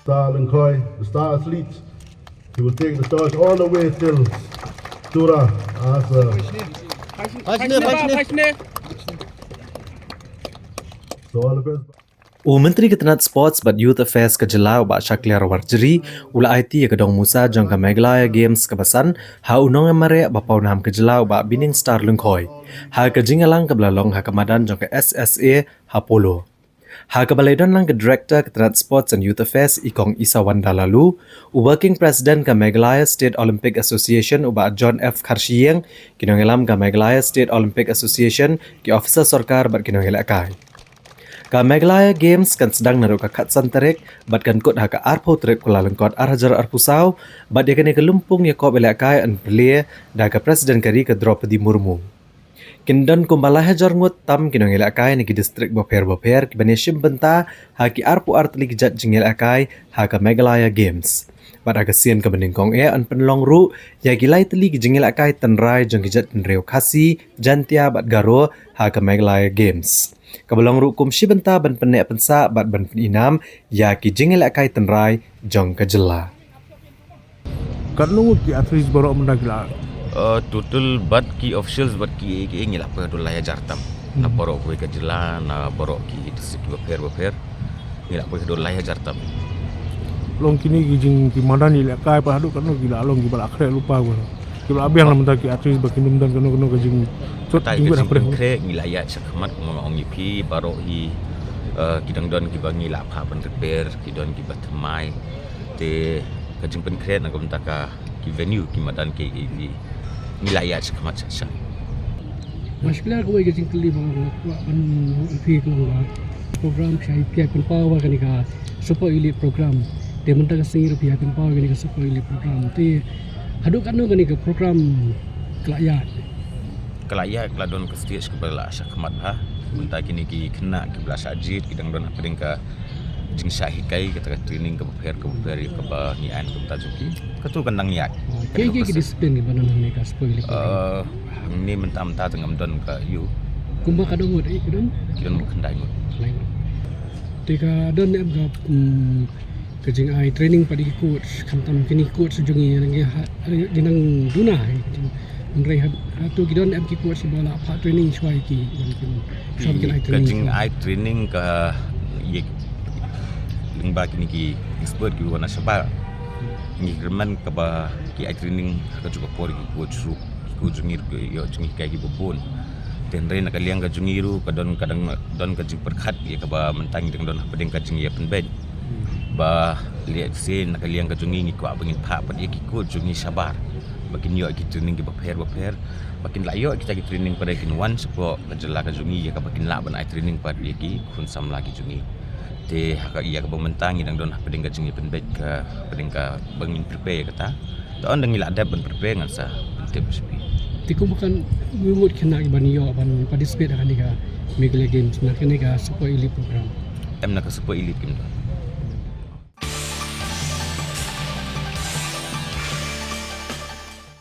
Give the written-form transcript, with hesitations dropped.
Star Langkoi, the star athletes. He will take the torch all the way till Tura as so all the best. Menteri Ketenat Sports but Youth Affairs ke Jelau ba Shakliar Warjeri ula IT ke Dong Musa jong ke Megalaya Games kebasan ha unong emare ba paunam ke Jelau ba Bining Star Lungkhoi ha ke jingalang ke belalong ha kemadan jong ke SSA ha Polo ha ke balaidon lang ke Director Ketenat Sports and Youth Affairs Ikong Isawan Dalalu Working President ke Megalaya State Olympic Association uba John F Kharshieng kinongelam ke Megalaya State Olympic Association ki officer sarkar bat kinongelakai Ka Megalaya Games kan sedang naruh ka Katsan Tarik bat kan kut ha ka Arpo Tarik Kuala Lengkot Arhajar Arpusau bat dia kena ke lumpung ya kau belakai an pelia dah ka Presiden kari ke Draupadi Murmu. Kindan kumbala hajar ngut tam kinong ilakai ni ki distrik Boper ki baneshim benta ha ki Arpo Artli ki jat jingil akai ha ka Megalaya Games. Bat aga sien ka beningkong an penlong ru ya gilai teli ki jingil akai tenrai jong ki jat tenreu kasi jantia bat garo ha ka Megalaya Games. Kabalong rukum si benta ban penek pensa bat ban inam ya ki jingil akai tenrai jong ke jela. Karena ki atris baru mendagila. Total bat ki officials bat ki ngilap ke dolaya jartam. Na borok ko ke jela na borok ki distrik Boper ngilap ke dolaya jartam. Long kini gijing ki madani le kai pa hadu karena gila long gibal akhre lupa gua. Gibal abiang namun tak ki atris bakinum dan kena gijing Tay ke jing kre ngilaya sakhamat ngomong ngipi baro hi kidang don ki bangi lap ha ban repair kidon ki batmai te ka jing pen kre na gom taka ki venue ki madan ke ki ngilaya sakhamat sa Masalah ko ay jing kli ban pi ko program sai pi pen power kan ka super elite program te mentang sing rupiah pen power kan ka super elite program te hadu kan ka program kelayat kelaya keladon ke stage ke bala sakhamat ha mentah kini ki kena ki belas ajit kidang don apa ka jing sahikai kita training ke Boper ke ba nian ke tajuki ketu kandang niat ke disiplin ki banan ni ka spoil ni mentah tengam don ka you kumba ka dong ai don kidon kendai mo tika don em ka ke jing ai training padi coach kantam kini coach jungi nang ginang dunai Andrei hatu kidon em ki kuat si bola pak training suai ki sam kin ai training ka ye lingba kini ki expert ki wana saba ni german ka ba ki ai training ka juga por ki coach ru ku jungir yo jungi kai ki bobon ten re na kaliang ka jungiru ka don kadang don ka jing perkhat ye ka ba mentang ding don pedeng ka jing ye penben ba lihat sin na kaliang ka jungi ni ko abangin pa pad ye ki ku jungi sabar makin yo kita training ke Boper makin layo kita training pada kin wan sepo kejela ke jungi ya ka makin la ban ai training pada ki kun sam lagi jungi te haka iya ka pementang yang don pedeng ka jungi penbet ka pedeng ka bangin prepare kata to on dengi la ada ban prepare ngan sa tip sepi tiku bukan ngumut kena ban yo ban participate akan ka Megalaya Games nak kena ka super elite program em nak super elite kim